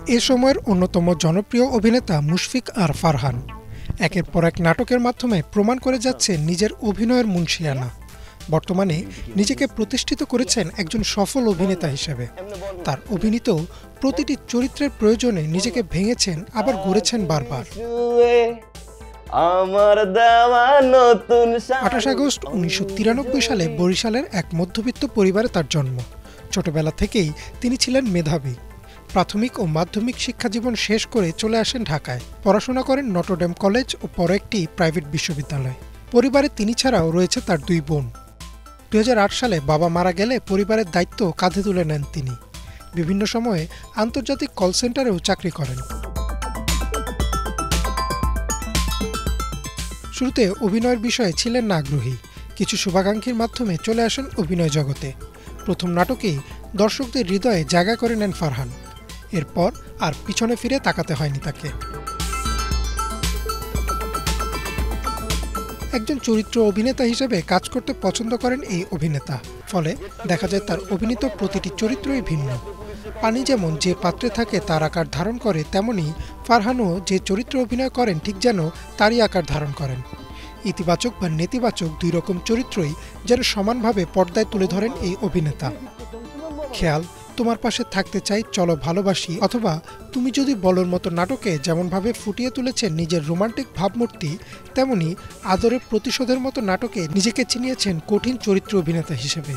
এ সময়ের অন্যতম জনপ্রিয় অভিনেতা মুশফিক আর ফারহান একের পর এক নাটকের মাধ্যমে প্রমাণ করে যাচ্ছেন নিজের অভিনয়ের মুনশিয়ানা। বর্তমানে নিজেকে প্রতিষ্ঠিত করেছেন একজন সফল অভিনেতা হিসেবে। তার অভিনীত প্রতিটি চরিত্রের প্রয়োজনে নিজেকে ভেঙেছেন, আবার গড়েছেন বারবার। 28 আগস্ট 1993 সালে বরিশালের এক মধ্যবিত্ত পরিবারে তার জন্ম। ছোটবেলা থেকেই তিনি ছিলেন মেধাবী। প্রাথমিক ও মাধ্যমিক শিক্ষাজীবন শেষ করে চলে আসেন ঢাকায়। পড়াশোনা করেন নটরডেম কলেজ ও পরে একটি প্রাইভেট বিশ্ববিদ্যালয়। পরিবারে তিনি ছাড়াও রয়েছে তার দুই বোন। 2008 সালে বাবা মারা গেলে পরিবারের দায়িত্ব কাঁধে তুলে নেন তিনি। বিভিন্ন সময়ে আন্তর্জাতিক কল সেন্টারেও চাকরি করেন। শুরুতে অভিনয়ের বিষয়ে ছিলেন না আগ্রহী। কিছু শুভাকাঙ্ক্ষীর মাধ্যমে চলে আসেন অভিনয় জগতে। প্রথম নাটকেই দর্শকদের হৃদয়ে জায়গা করে নেন ফারহান। এরপর আর পিছনে ফিরে তাকাতে হয়নি তাকে। একজন চরিত্র অভিনেতা হিসেবে কাজ করতে পছন্দ করেন এই অভিনেতা। ফলে দেখা যায় তার অভিনীত প্রতিটি চরিত্রই ভিন্ন। পানি যেমন যে পাত্রে থাকে তার আকার ধারণ করে, তেমনি ফারহানও যে চরিত্র অভিনয় করেন ঠিক যেন তারই আকার ধারণ করেন। ইতিবাচক বা নেতিবাচক দুই রকম চরিত্রই যেন সমানভাবে পর্দায় তুলে ধরেন এই অভিনেতা। খেয়াল, তোমার পাশে থাকতে চাই, চলো ভালোবাসি অথবা তুমি যদি বলোর মতো নাটকে যেমনভাবে ফুটিয়ে তুলেছেন নিজের রোমান্টিক ভাবমূর্তি, তেমনি আদরের প্রতিশোধের মতো নাটকে নিজেকে চিনিয়েছেন কঠিন চরিত্র অভিনেতা হিসেবে।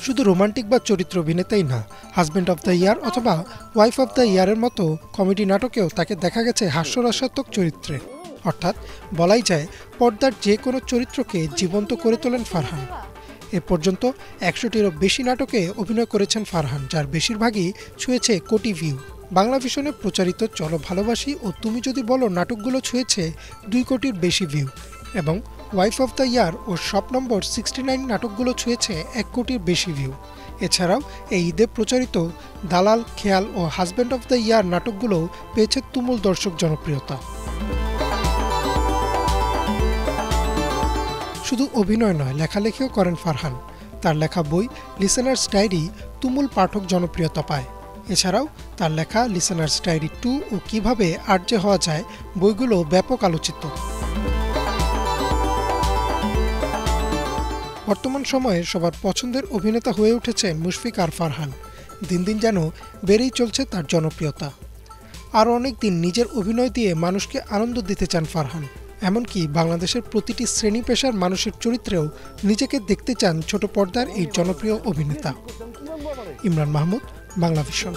শুধু রোমান্টিক বা চরিত্র অভিনেতাই না, হাজব্যান্ড অফ দ্য ইয়ার অথবা ওয়াইফ অফ দ্য ইয়ারের মতো কমেডি নাটকেও তাকে দেখা গেছে হাস্যরসাত্মক চরিত্রে। অর্থাৎ বলাই যায় পর্দার যে কোনো চরিত্রকে জীবন্ত করে তোলেন ফারহান। এ পর্যন্ত 100টিরও বেশি নাটকে অভিনয় করেছেন ফারহান, যার বেশিরভাগই ছুঁয়েছে কোটি ভিউ। বাংলা ভিশনে প্রচারিত চলো ভালোবাসি ও তুমি যদি বলো নাটকগুলো ছুঁয়েছে 2 কোটির বেশি ভিউ এবং ওয়াইফ অফ দ্য ইয়ার ও শপ নম্বর 69 নাটকগুলো ছুঁয়েছে 1 কোটির বেশি ভিউ। এছাড়াও এই ঈদে প্রচারিত দালাল, খেয়াল ও হাজব্যান্ড অফ দ্য ইয়ার নাটকগুলো পেয়েছে তুমুল দর্শক জনপ্রিয়তা। শুধু অভিনয় নয়, লেখালেখিও করেন ফারহান। তার লেখা বই লিসেনার্স ডায়েরি তুমুল পাঠক জনপ্রিয়তা পায়। এছাড়াও তার লেখা লিসেনার্স ডায়েরি 2 ও কিভাবে আরজে হওয়া যায় বইগুলো ব্যাপক আলোচিত। বর্তমান সময়ে সবার পছন্দের অভিনেতা হয়ে উঠেছে মুশফিক আর ফারহান। দিন দিন যেন বেড়েই চলছে তার জনপ্রিয়তা। আরও অনেক দিন নিজের অভিনয় দিয়ে মানুষকে আনন্দ দিতে চান ফারহান। এমনকি বাংলাদেশের প্রতিটি শ্রেণী পেশার মানুষের চরিত্রেও নিজেকে দেখতে চান ছোট পর্দার এই জনপ্রিয় অভিনেতা। ইমরান মাহমুদ, বাংলা ভিশন।